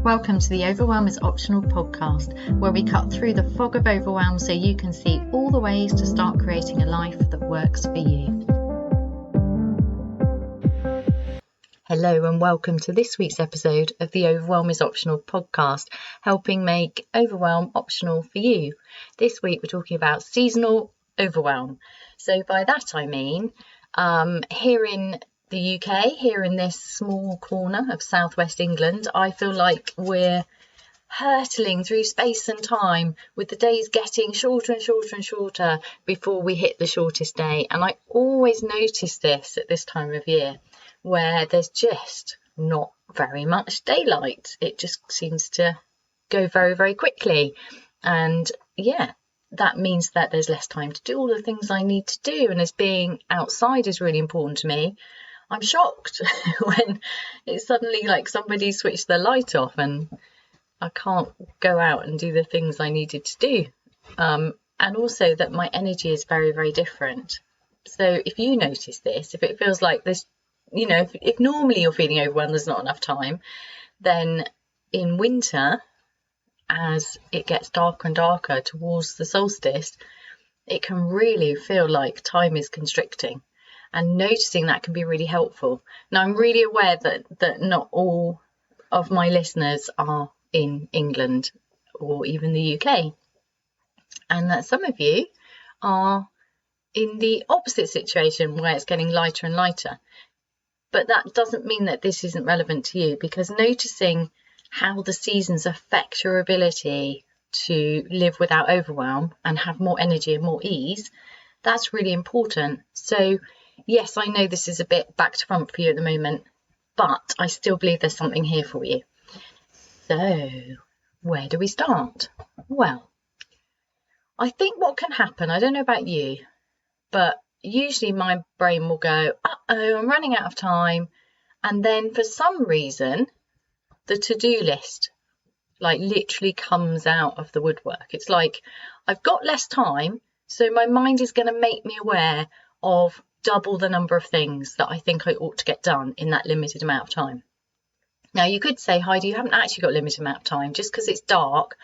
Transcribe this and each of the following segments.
Welcome to the Overwhelm is Optional podcast, where we cut through the fog of overwhelm so you can see all the ways to start creating a life that works for you. Hello and welcome to this week's episode of the Overwhelm is Optional podcast, helping make overwhelm optional for you. This week we're talking about seasonal overwhelm. So by that I mean here in the UK, here in this small corner of southwest England, I feel like we're hurtling through space and time with the days getting shorter and shorter and shorter before we hit the shortest day. And I always notice this at this time of year where there's just not very much daylight. It just seems to go very, very quickly. And yeah, that means that there's less time to do all the things I need to do. And as being outside is really important to me, I'm shocked when it's suddenly like somebody switched the light off and I can't go out and do the things I needed to do. And also that my energy is very, very different. So if you notice this, if it feels like this, you know, if normally you're feeling overwhelmed, there's not enough time, then in winter, as it gets darker and darker towards the solstice, it can really feel like time is constricting. And noticing that can be really helpful. Now, I'm really aware that not all of my listeners are in England or even the UK. And that some of you are in the opposite situation where it's getting lighter and lighter. But that doesn't mean that this isn't relevant to you, because noticing how the seasons affect your ability to live without overwhelm and have more energy and more ease, that's really important. So yes, I know this is a bit back to front for you at the moment, but I still believe there's something here for you. So, where do we start? Well, I think what can happen, I don't know about you, but usually my brain will go, uh-oh, I'm running out of time. And then for some reason, the to-do list like literally comes out of the woodwork. It's like, I've got less time, so my mind is going to make me aware of double the number of things that I think I ought to get done in that limited amount of time. Now, you could say, Heidi, you haven't actually got a limited amount of time. Just because it's dark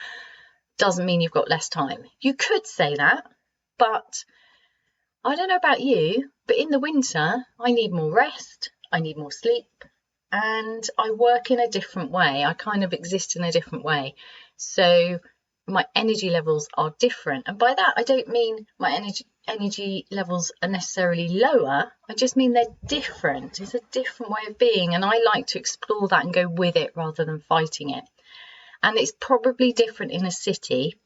doesn't mean you've got less time. You could say that, but I don't know about you, but in the winter, I need more rest, I need more sleep, and I work in a different way. I kind of exist in a different way. So my energy levels are different. And by that, I don't mean my energy levels are necessarily lower. I just mean they're different. It's a different way of being. And I like to explore that and go with it rather than fighting it. And it's probably different in a city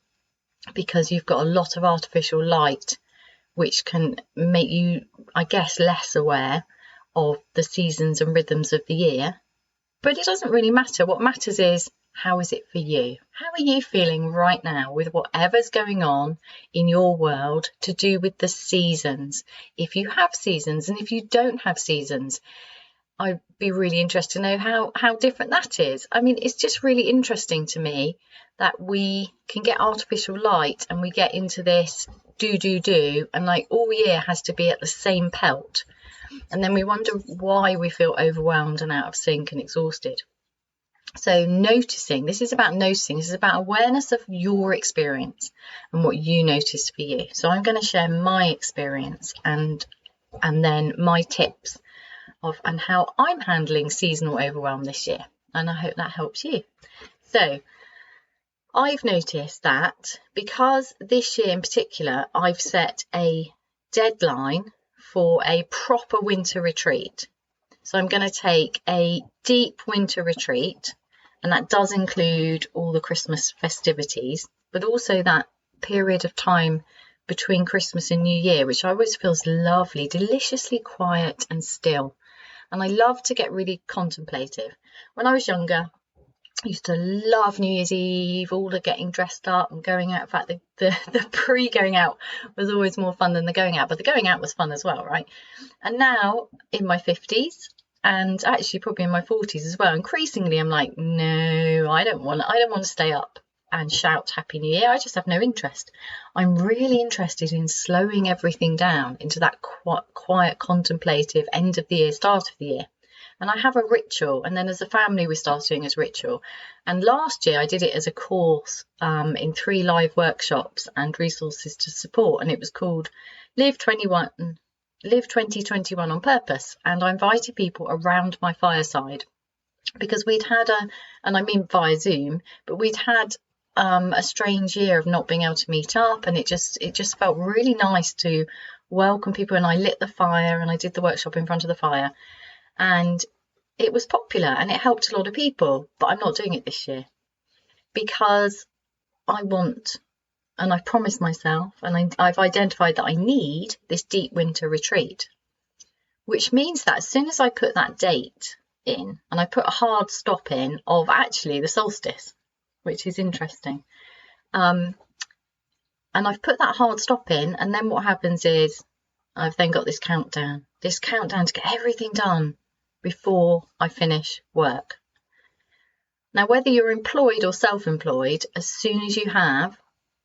because you've got a lot of artificial light, which can make you, I guess, less aware of the seasons and rhythms of the year. But it doesn't really matter. What matters is, how is it for you? How are you feeling right now with whatever's going on in your world to do with the seasons? If you have seasons and if you don't have seasons, I'd be really interested to know how different that is. I mean, it's just really interesting to me that we can get artificial light and we get into this do, and like all year has to be at the same pelt. And then we wonder why we feel overwhelmed and out of sync and exhausted. So noticing, this is about awareness of your experience and what you noticed for you. So I'm going to share my experience and then my tips of and how I'm handling seasonal overwhelm this year. And I hope that helps you. So I've noticed that because this year in particular, I've set a deadline for a proper winter retreat. So I'm going to take a deep winter retreat, and that does include all the Christmas festivities, but also that period of time between Christmas and New Year, which always feels lovely, deliciously quiet and still. And I love to get really contemplative. When I was younger, I used to love New Year's Eve, all the getting dressed up and going out. In fact, the pre-going out was always more fun than the going out, but the going out was fun as well, right? And now in my 50s, and actually probably in my 40s as well, increasingly I'm like, no, I don't want to stay up and shout Happy New Year. I just have no interest. I'm really interested in slowing everything down into that quiet, contemplative end of the year, start of the year. And I have a ritual, and then as a family we started doing as ritual. And last year I did it as a course in 3 live workshops and resources to support, and it was called Live 2021 on Purpose. And I invited people around my fireside because we'd had and I mean via Zoom, but we'd had a strange year of not being able to meet up, and it just felt really nice to welcome people. And I lit the fire and I did the workshop in front of the fire, and it was popular and it helped a lot of people. But I'm not doing it this year because I want, and I've promised myself, and I've identified that I need this deep winter retreat, which means that as soon as I put that date in, and I put a hard stop in of actually the solstice, which is interesting, and I've put that hard stop in, and then what happens is I've then got this countdown to get everything done before I finish work. Now, whether you're employed or self-employed, as soon as you have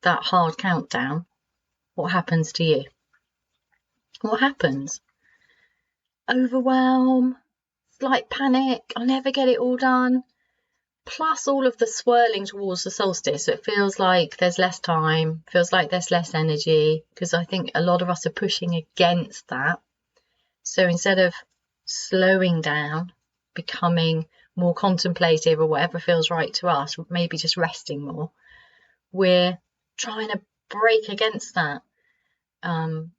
that hard countdown, what happens to you? What happens? Overwhelm, slight panic, I'll never get it all done. Plus all of the swirling towards the solstice, so it feels like there's less time, feels like there's less energy, because I think a lot of us are pushing against that. So instead of slowing down, becoming more contemplative or whatever feels right to us, maybe just resting more, we're trying to break against that. And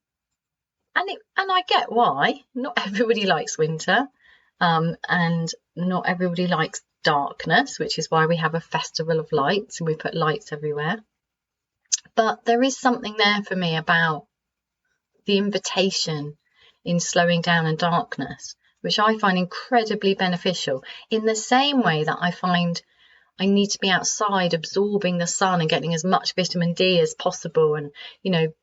I get why. Not everybody likes winter, and not everybody likes darkness, which is why we have a festival of lights and we put lights everywhere. But there is something there for me about the invitation in slowing down and darkness, which I find incredibly beneficial, in the same way that I find I need to be outside absorbing the sun and getting as much vitamin D as possible, and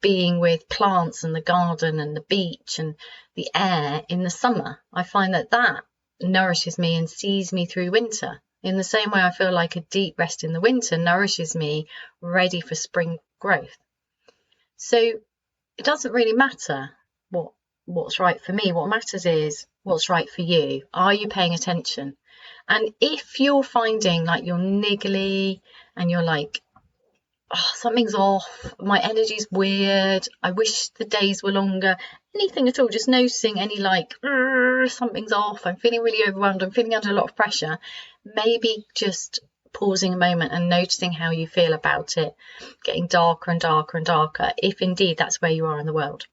being with plants and the garden and the beach and the air in the summer. I find that nourishes me and sees me through winter, in the same way I feel like a deep rest in the winter nourishes me ready for spring growth. So it doesn't really matter what's right for me. What matters is what's right for you. Are you paying attention? And if you're finding like you're niggly and you're like, oh, something's off, my energy's weird, I wish the days were longer, anything at all, just noticing any like something's off, I'm feeling really overwhelmed, I'm feeling under a lot of pressure, maybe just pausing a moment and noticing how you feel about it getting darker and darker and darker, if indeed that's where you are in the world.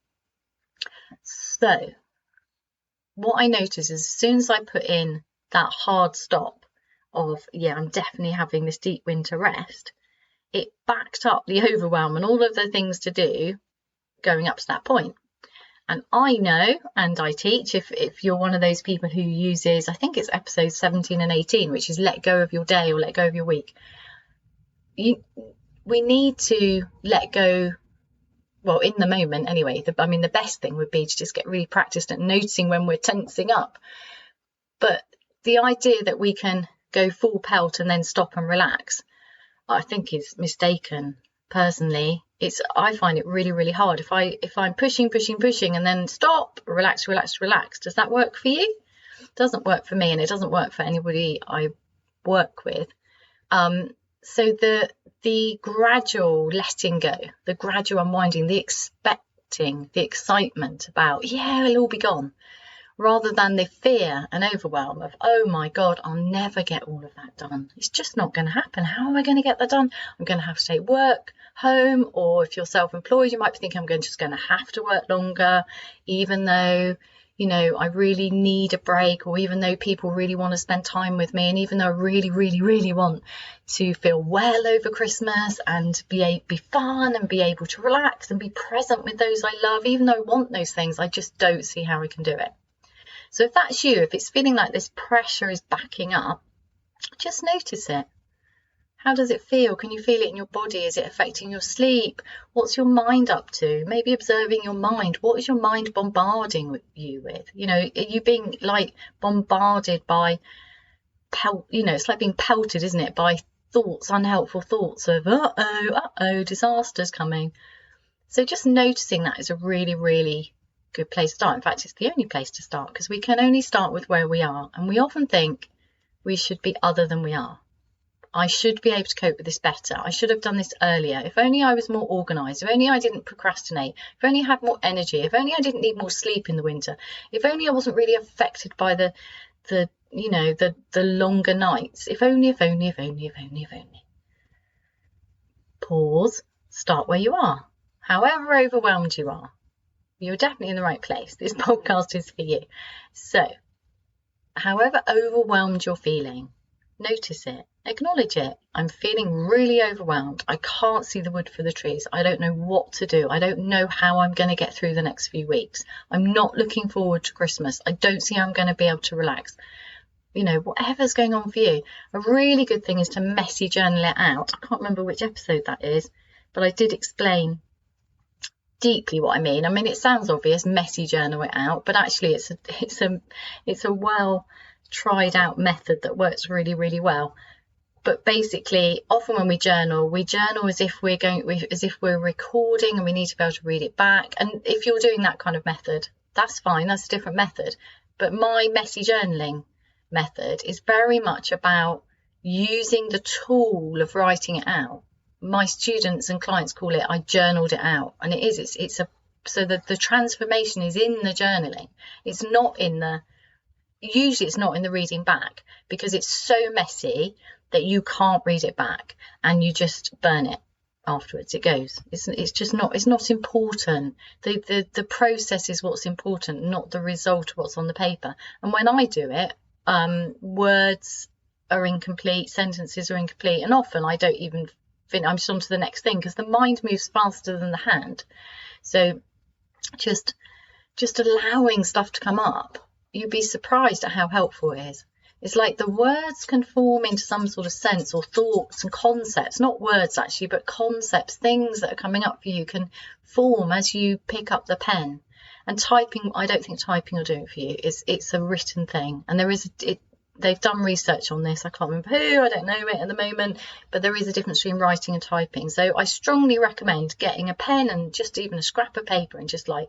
So what I notice is as soon as I put in that hard stop of, I'm definitely having this deep winter rest, it backed up the overwhelm and all of the things to do going up to that point. And I know, and I teach, if you're one of those people who uses, I think it's episodes 17 and 18, which is let go of your day or let go of your week. We need to let go, well, in the moment anyway. The best thing would be to just get really practiced at noticing when we're tensing up. But the idea that we can go full pelt and then stop and relax, I think is mistaken. Personally, I find it really, really hard. If I'm pushing and then stop, relax. Does that work for you? It doesn't work for me, and it doesn't work for anybody I work with. So the gradual letting go, the gradual unwinding, the expecting, the excitement about, it'll all be gone, rather than the fear and overwhelm of, oh my God, I'll never get all of that done. It's just not going to happen. How am I going to get that done? I'm going to have to take work home, or if you're self-employed, you might be thinking I'm just going to have to work longer, even though, I really need a break, or even though people really want to spend time with me, and even though I really, really, really want to feel well over Christmas and be fun and be able to relax and be present with those I love, even though I want those things, I just don't see how I can do it. So if that's you, if it's feeling like this pressure is backing up, just notice it. How does it feel? Can you feel it in your body? Is it affecting your sleep? What's your mind up to? Maybe observing your mind. What is your mind bombarding you with? Are you being like bombarded by it's like being pelted, isn't it? By thoughts, unhelpful thoughts of, disaster's coming. So just noticing that is a really, really good place to start. In fact, it's the only place to start, because we can only start with where we are. And we often think we should be other than we are. I should be able to cope with this better. I should have done this earlier. If only I was more organised. If only I didn't procrastinate. If only I had more energy. If only I didn't need more sleep in the winter. If only I wasn't really affected by the longer nights. If only. Pause. Start where you are. However overwhelmed you are, you're definitely in the right place. This podcast is for you. So, however overwhelmed you're feeling, notice it, acknowledge it. I'm feeling really overwhelmed. I can't see the wood for the trees. I don't know what to do. I don't know how I'm going to get through the next few weeks. I'm not looking forward to Christmas. I don't see how I'm going to be able to relax. Whatever's going on for you. A really good thing is to messy journal it out. I can't remember which episode that is, but I did explain deeply what I mean. I mean, it sounds obvious, messy journal it out, but actually it's a well tried out method that works really, really well. But basically, often when we journal as if we're recording, and we need to be able to read it back. And if you're doing that kind of method, that's fine, that's a different method. But my messy journaling method is very much about using the tool of writing it out. My students and clients call it, I journaled it out. And so the transformation is in the journaling. Usually it's not in the reading back, because it's so messy that you can't read it back and you just burn it afterwards. It goes. It's not important. The process is what's important, not the result of what's on the paper. And when I do it, words are incomplete, sentences are incomplete, and often I don't even I'm just on to the next thing, because the mind moves faster than the hand. So just allowing stuff to come up, you'd be surprised at how helpful it is. It's like the words can form into some sort of sense, or thoughts and concepts, not words actually, but concepts, things that are coming up for you can form as you pick up the pen. And typing, I don't think typing will do it for you. It's a written thing, and they've done research on this. I can't remember who, I don't know it at the moment, but there is a difference between writing and typing. So I strongly recommend getting a pen and just even a scrap of paper and just like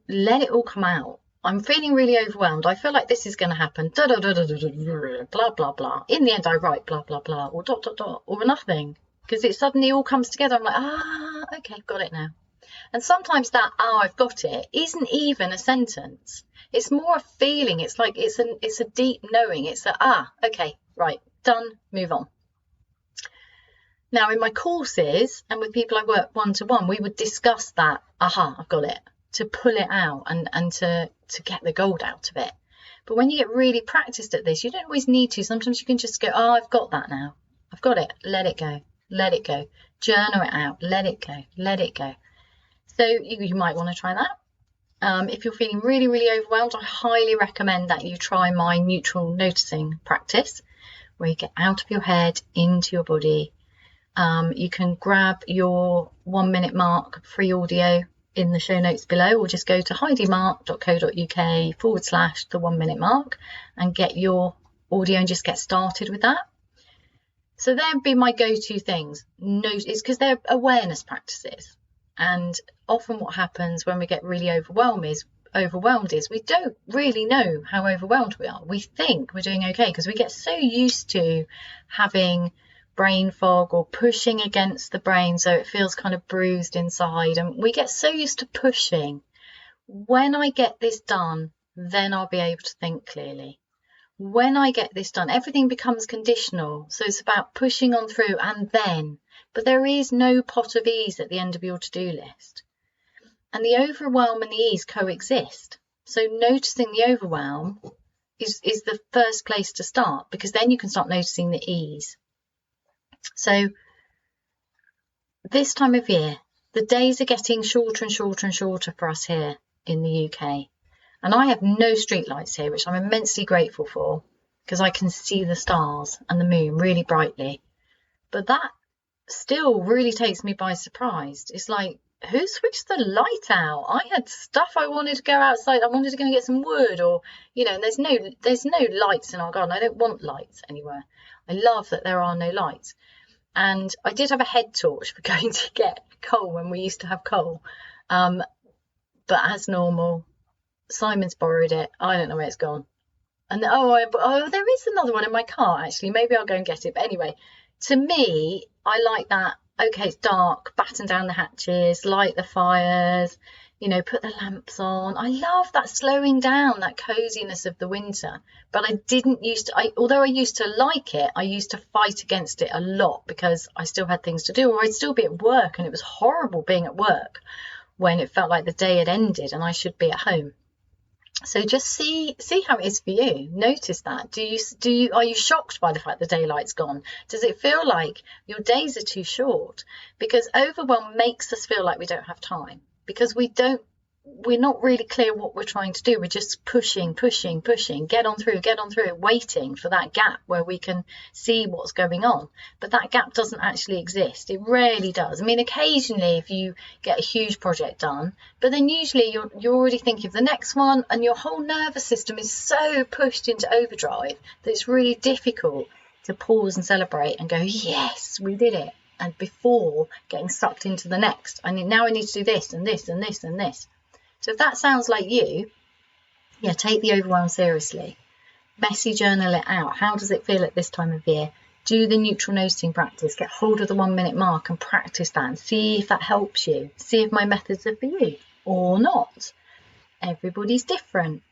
let it all come out. I'm feeling really overwhelmed. I feel like this is going to happen. Da, da, da, da, da, da, blah, blah, blah. In the end, I write blah, blah, blah, or dot, dot, dot, or nothing, because it suddenly all comes together. I'm like, okay, got it now. And sometimes that, I've got it, isn't even a sentence. It's more a feeling. It's like it's a deep knowing. It's okay, right, done, move on. Now, in my courses and with people I work one-to-one, we would discuss that, I've got it, to pull it out and to get the gold out of it. But when you get really practiced at this, you don't always need to. Sometimes you can just go, I've got that now. I've got it. Let it go. Let it go. Journal it out. Let it go. Let it go. So you might want to try that. If you're feeling really, really overwhelmed, I highly recommend that you try my neutral noticing practice, where you get out of your head into your body. You can grab your 1 minute mark free audio in the show notes below, or just go to heidimark.co.uk / the 1 minute mark and get your audio and just get started with that. So there'd be my go-to things. It's because they're awareness practices. And often what happens when we get really overwhelmed is we don't really know how overwhelmed we are. We think we're doing okay because we get so used to having brain fog or pushing against the brain so it feels kind of bruised inside, and we get so used to pushing. When I get this done, then I'll be able to think clearly. When I get this done, everything becomes conditional. So it's about pushing on through and then. But there is no pot of ease at the end of your to-do list. And the overwhelm and the ease coexist. So noticing the overwhelm is the first place to start, because then you can start noticing the ease. So this time of year, the days are getting shorter and shorter and shorter for us here in the UK. And I have no street lights here, which I'm immensely grateful for, because I can see the stars and the moon really brightly. But that still really takes me by surprise. It's like, who switched the light out? I had stuff I wanted to go outside. I wanted to go and get some wood, or, and there's no lights in our garden. I don't want lights anywhere. I love that there are no lights. And I did have a head torch for going to get coal when we used to have coal. But But as normal, Simon's borrowed it. I don't know where it's gone. And there is another one in my car, actually. Maybe I'll go and get it. But anyway, to me, I like that. Okay, it's dark, batten down the hatches, light the fires, put the lamps on. I love that slowing down, that coziness of the winter. But I didn't although I used to like it, I used to fight against it a lot because I still had things to do, or I'd still be at work, and it was horrible being at work when it felt like the day had ended and I should be at home. So just see how it is for you. Notice that. Are you shocked by the fact the daylight's gone? Does it feel like your days are too short? Because overwhelm makes us feel like we don't have time, because we're not really clear what we're trying to do. We're just pushing, get on through, waiting for that gap where we can see what's going on. But that gap doesn't actually exist. It rarely does. I mean, occasionally if you get a huge project done, but then usually you're already thinking of the next one, and your whole nervous system is so pushed into overdrive that it's really difficult to pause and celebrate and go, yes, we did it. And before getting sucked into the next, now I need to do this and this and this and this. So if that sounds like you, take the overwhelm seriously. Messy journal it out. How does it feel at this time of year? Do the neutral noticing practice. Get hold of the 1 minute mark and practice that and see if that helps you. See if my methods are for you or not. Everybody's different.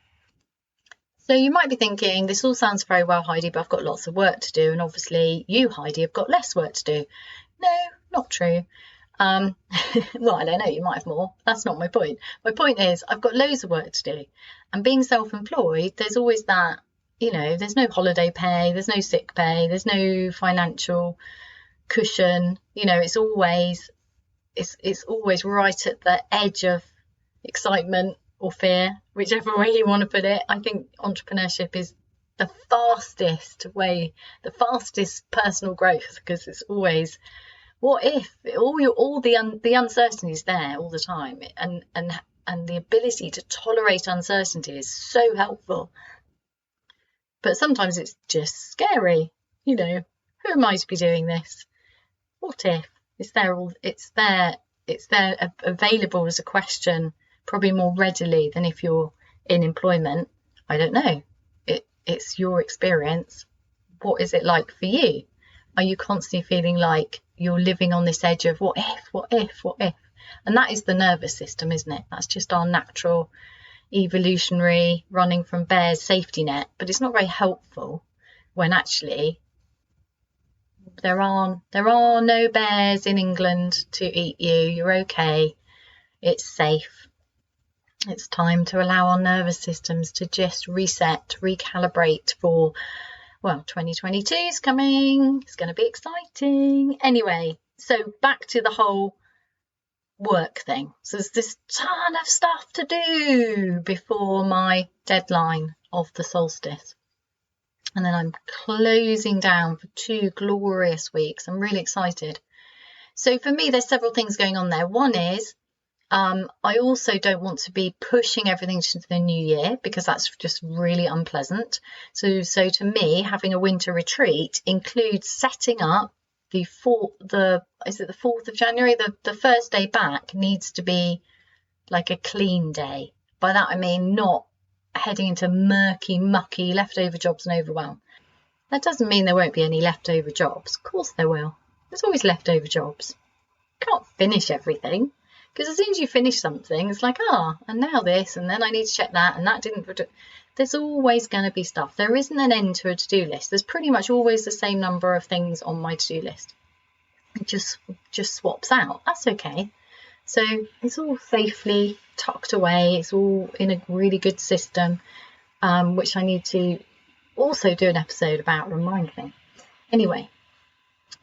So you might be thinking, this all sounds very well, Heidi, but I've got lots of work to do. And obviously you, Heidi, have got less work to do. No, not true. Well, I don't know, you might have more. That's not my point. My point is I've got loads of work to do. And being self-employed, there's always that, there's no holiday pay, there's no sick pay, there's no financial cushion. It's always right at the edge of excitement or fear, whichever way you want to put it. I think entrepreneurship is the fastest personal growth, because it's always, what if all the uncertainty is there all the time, and the ability to tolerate uncertainty is so helpful. But sometimes it's just scary. Who am I to be doing this? What if? It's there available as a question, probably more readily than if you're in employment. I don't know. It's your experience. What is it like for you? Are you constantly feeling like you're living on this edge of what if? And that is the nervous system, isn't it? That's just our natural evolutionary running from bear's safety net. But it's not very helpful when actually there are no bears in England to eat you. You're okay. It's safe. It's time to allow our nervous systems to just reset, recalibrate for, 2022 is coming. It's going to be exciting. Anyway, so back to the whole work thing. So there's this ton of stuff to do before my deadline of the solstice. And then I'm closing down for 2 glorious weeks. I'm really excited. So for me, there's several things going on there. One is, I also don't want to be pushing everything to the new year, because that's just really unpleasant. So to me, having a winter retreat includes setting up the 4th of January? The first day back needs to be like a clean day. By that I mean not heading into murky, mucky leftover jobs and overwhelm. That doesn't mean there won't be any leftover jobs. Of course there will. There's always leftover jobs. Can't finish everything. Because as soon as you finish something, it's like, and now this, and then I need to check that, and that didn't. There's always going to be stuff. There isn't an end to a to-do list. There's pretty much always the same number of things on my to-do list. It just swaps out. That's okay. So it's all safely tucked away. It's all in a really good system, which I need to also do an episode about, remind me. Anyway,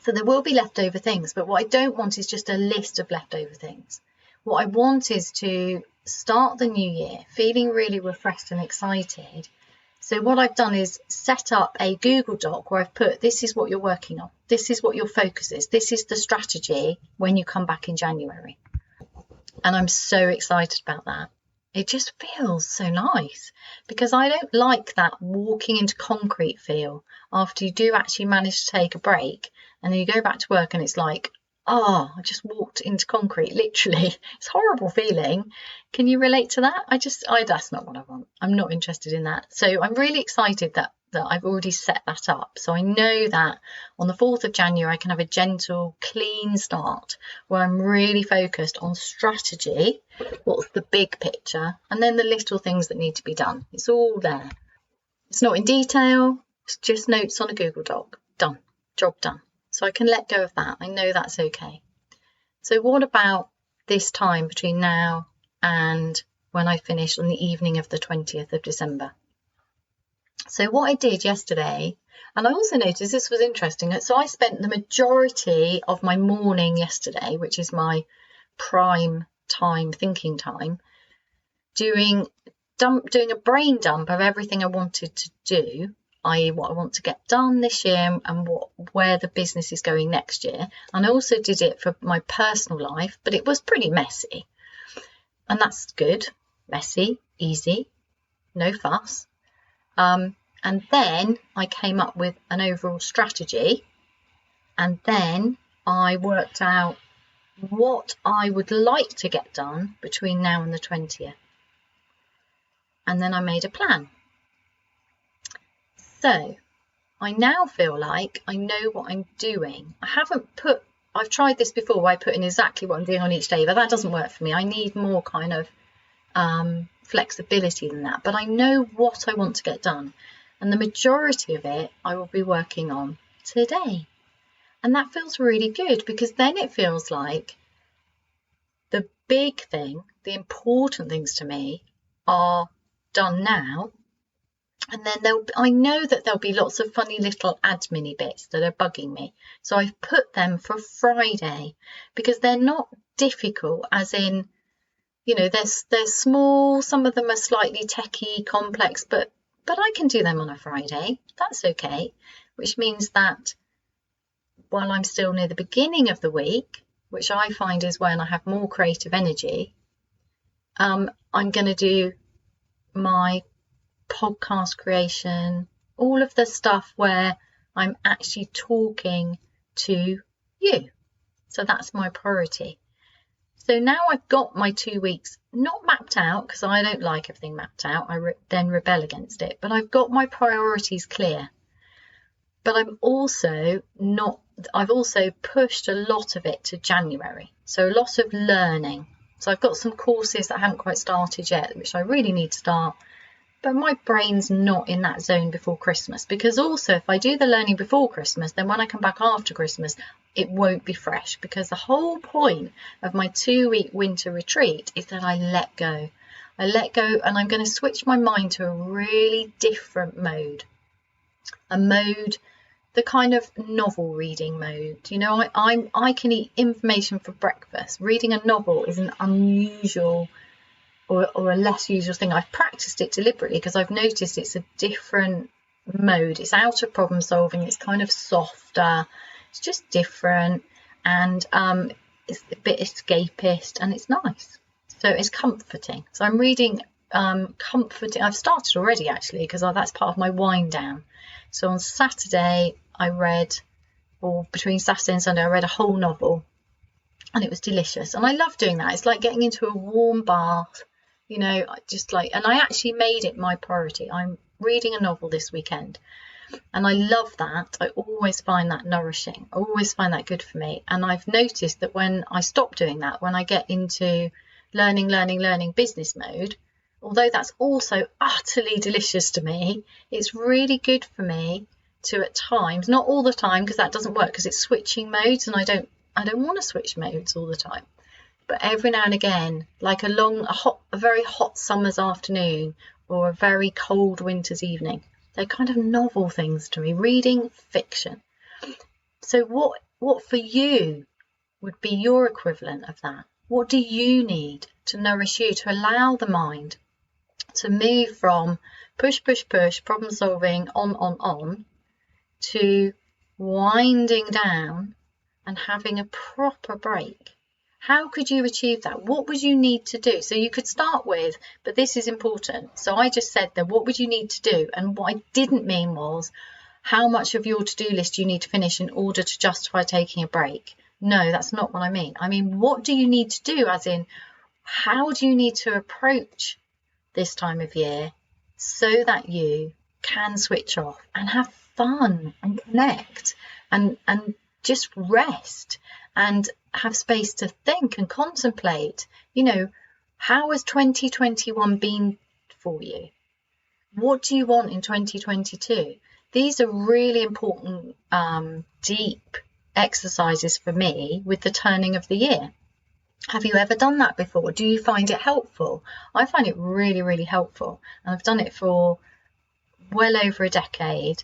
so there will be leftover things, but what I don't want is just a list of leftover things. What I want is to start the new year feeling really refreshed and excited. So what I've done is set up a Google Doc where I've put, this is what you're working on. This is what your focus is. This is the strategy when you come back in January. And I'm so excited about that. It just feels so nice, because I don't like that walking into concrete feel after you do actually manage to take a break and then you go back to work and it's like, I just walked into concrete, literally. It's a horrible feeling. Can you relate to that? That's not what I want. I'm not interested in that. So I'm really excited that I've already set that up. So I know that on the 4th of January, I can have a gentle, clean start where I'm really focused on strategy. What's the big picture? And then the little things that need to be done. It's all there. It's not in detail. It's just notes on a Google Doc. Done. Job done. So I can let go of that. I know that's okay. So what about this time between now and when I finish on the evening of the 20th of December? So what I did yesterday, and I also noticed this was interesting. So I spent the majority of my morning yesterday, which is my prime time, thinking time, doing a brain dump of everything I wanted to do, i.e. what I want to get done this year and where the business is going next year. And I also did it for my personal life, but it was pretty messy. And that's good. Messy, easy, no fuss. And then I came up with an overall strategy, and then I worked out what I would like to get done between now and the 20th. And then I made a plan. So I now feel like I know what I'm doing. I've tried this before where I put in exactly what I'm doing on each day, but that doesn't work for me. I need more kind of flexibility than that. But I know what I want to get done. And the majority of it I will be working on today. And that feels really good, because then it feels like the big thing, the important things to me are done now. And then I know that there'll be lots of funny little admin bits that are bugging me. So I've put them for Friday, because they're not difficult, as in, they're small. Some of them are slightly techie, complex, but I can do them on a Friday. That's okay. Which means that while I'm still near the beginning of the week, which I find is when I have more creative energy, I'm going to do my podcast creation, all of the stuff where I'm actually talking to you. So that's my priority. So now I've got my 2 weeks not mapped out, because I don't like everything mapped out. I then rebel against it. But I've got my priorities clear. But I've also pushed a lot of it to January. So a lot of learning. So I've got some courses that I haven't quite started yet, which I really need to start. But my brain's not in that zone before Christmas, because also if I do the learning before Christmas, then when I come back after Christmas, it won't be fresh, because the whole point of my 2-week winter retreat is that I let go. And I'm going to switch my mind to a really different mode. A mode, the kind of novel reading mode. I can eat information for breakfast. Reading a novel is an unusual or a less usual thing. I've practiced it deliberately because I've noticed it's a different mode. It's out of problem solving. It's kind of softer. It's just different, and it's a bit escapist, and it's nice. So it's comforting. So I'm reading comforting. I've started already, actually, because that's part of my wind down. So on Saturday I read, or between Saturday and Sunday, I read a whole novel, and it was delicious. And I love doing that. It's like getting into a warm bath. And I actually made it my priority. I'm reading a novel this weekend, and I love that. I always find that nourishing. I always find that good for me. And I've noticed that when I stop doing that, when I get into learning business mode, although that's also utterly delicious to me, it's really good for me to, at times, not all the time, because that doesn't work, because it's switching modes, and I don't want to switch modes all the time. But every now and again, like a very hot summer's afternoon or a very cold winter's evening, they're kind of novel things to me, reading fiction. So what for you would be your equivalent of that? What do you need to nourish you, to allow the mind to move from push, problem solving, on, to winding down and having a proper break? How could you achieve that? What would you need to do? So you could start with, but this is important. So I just said that, what would you need to do? And what I didn't mean was how much of your to-do list you need to finish in order to justify taking a break. No, that's not what I mean. I mean, what do you need to do, as in, how do you need to approach this time of year so that you can switch off and have fun and connect and just rest and have space to think and contemplate? You know, how has 2021 been for you? What do you want in 2022? These are really important, deep exercises for me with the turning of the year. Have you ever done that before? Do you find it helpful? I find it really, really helpful. And I've done it for well over a decade.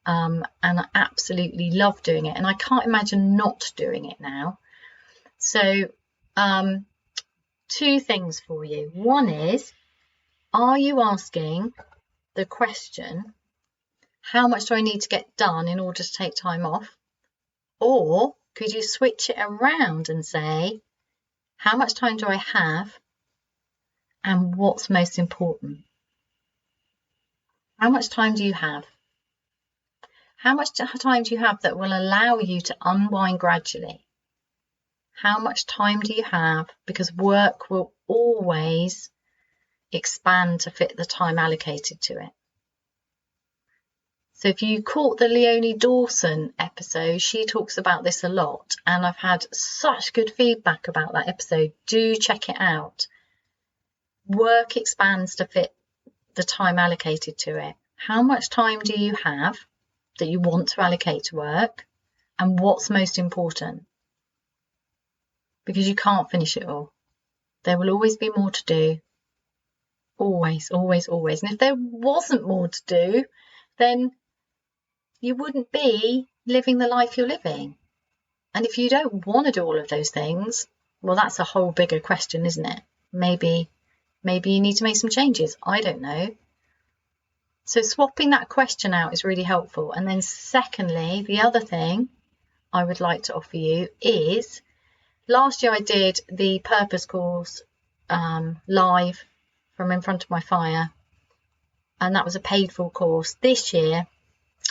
And I absolutely love doing it. And I can't imagine not doing it now. So, two things for you. One is, are you asking the question, how much do I need to get done in order to take time off? Or could you switch it around and say, how much time do I have and what's most important? How much time do you have? How much time do you have that will allow you to unwind gradually? How much time do you have? Because work will always expand to fit the time allocated to it. So if you caught the Leonie Dawson episode, she talks about this a lot, and I've had such good feedback about that episode. Do check it out. Work expands to fit the time allocated to it. How much time do you have that you want to allocate to work, and what's most important? Because you can't finish it all. There will always be more to do. Always, always, always. And if there wasn't more to do, then you wouldn't be living the life you're living. And if you don't want to do all of those things, well, that's a whole bigger question, isn't it? Maybe you need to make some changes. I don't know. So swapping that question out is really helpful. And then secondly, the other thing I would like to offer you is, last year I did the purpose course live from in front of my fire, and that was a paid for course. This year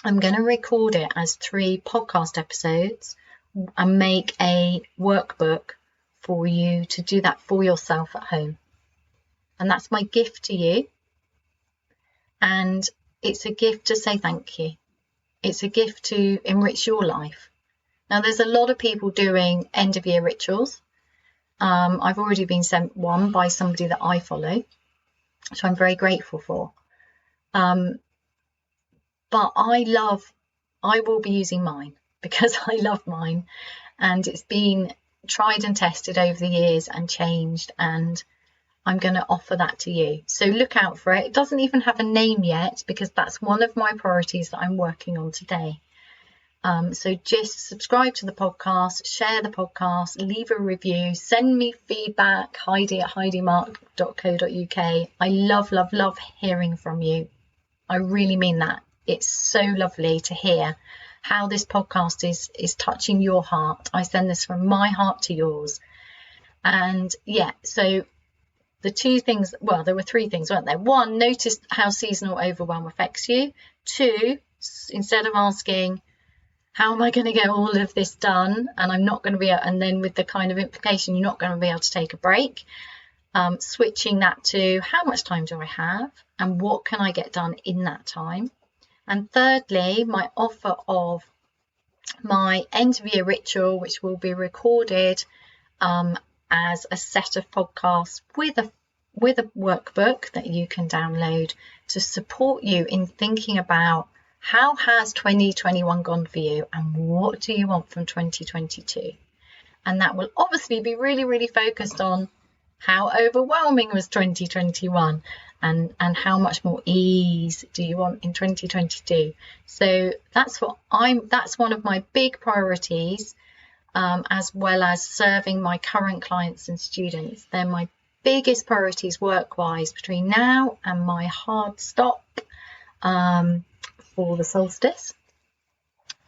I'm going to record it as 3 podcast episodes and make a workbook for you to do that for yourself at home. And that's my gift to you. And it's a gift to say thank you. It's a gift to enrich your life. Now, there's a lot of people doing end of year rituals. I've already been sent one by somebody that I follow, which I'm very grateful for. But I will be using mine because I love mine, and it's been tried and tested over the years and changed, and I'm going to offer that to you. So look out for it. It doesn't even have a name yet because that's one of my priorities that I'm working on today. So just subscribe to the podcast, share the podcast, leave a review, send me feedback, heidi@heidimark.co.uk. I love, love, love hearing from you. I really mean that. It's so lovely to hear how this podcast is touching your heart. I send this from my heart to yours. And yeah, so the 2 things, well, there were 3 things, weren't there? 1, notice how seasonal overwhelm affects you. 2, instead of asking, how am I going to get all of this done? And I'm not going to be able, and then with the kind of implication, you're not going to be able to take a break. Switching that to, how much time do I have? And what can I get done in that time? And thirdly, my offer of my end of year ritual, which will be recorded as a set of podcasts with a workbook that you can download to support you in thinking about, how has 2021 gone for you and what do you want from 2022? And that will obviously be really, really focused on how overwhelming was 2021 and how much more ease do you want in 2022? So that's one of my big priorities, as well as serving my current clients and students. They're my biggest priorities work-wise between now and my hard stop for the solstice.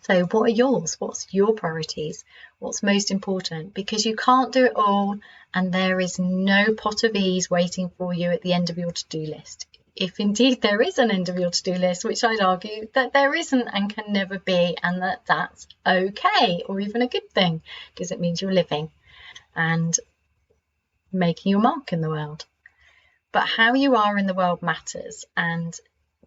So what are yours? What's your priorities? What's most important? Because you can't do it all, and there is no pot of ease waiting for you at the end of your to-do list. if indeed there is an end of your to-do list, which I'd argue that there isn't and can never be, and that's okay, or even a good thing, because it means you're living and making your mark in the world. But how you are in the world matters, and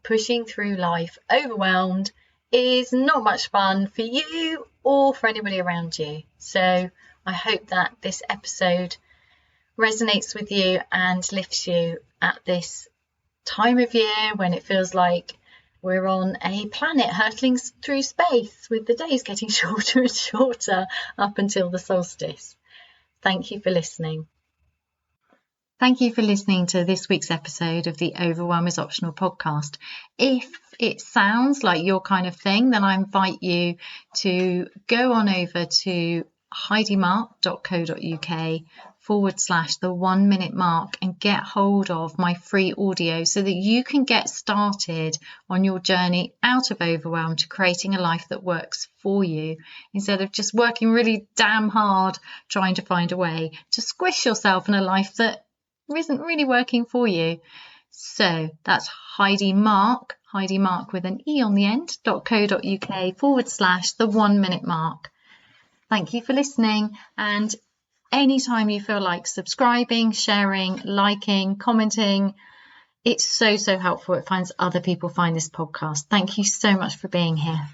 pushing through life overwhelmed is not much fun for you or for anybody around you. So I hope that this episode resonates with you and lifts you at this time of year when it feels like we're on a planet hurtling through space, with the days getting shorter and shorter up until the solstice. Thank you for listening. Thank you for listening to this week's episode of the Overwhelm is Optional podcast. If it sounds like your kind of thing, then I invite you to go on over to heidimark.co.uk/the 1 minute mark and get hold of my free audio so that you can get started on your journey out of overwhelm to creating a life that works for you, instead of just working really damn hard trying to find a way to squish yourself in a life that isn't really working for you. So that's Heidimark with an E on the end, .co.uk/the 1 minute mark. Thank you for listening, and anytime you feel like subscribing, sharing, liking, commenting, it's so helpful. It finds other people find this podcast. Thank you so much for being here.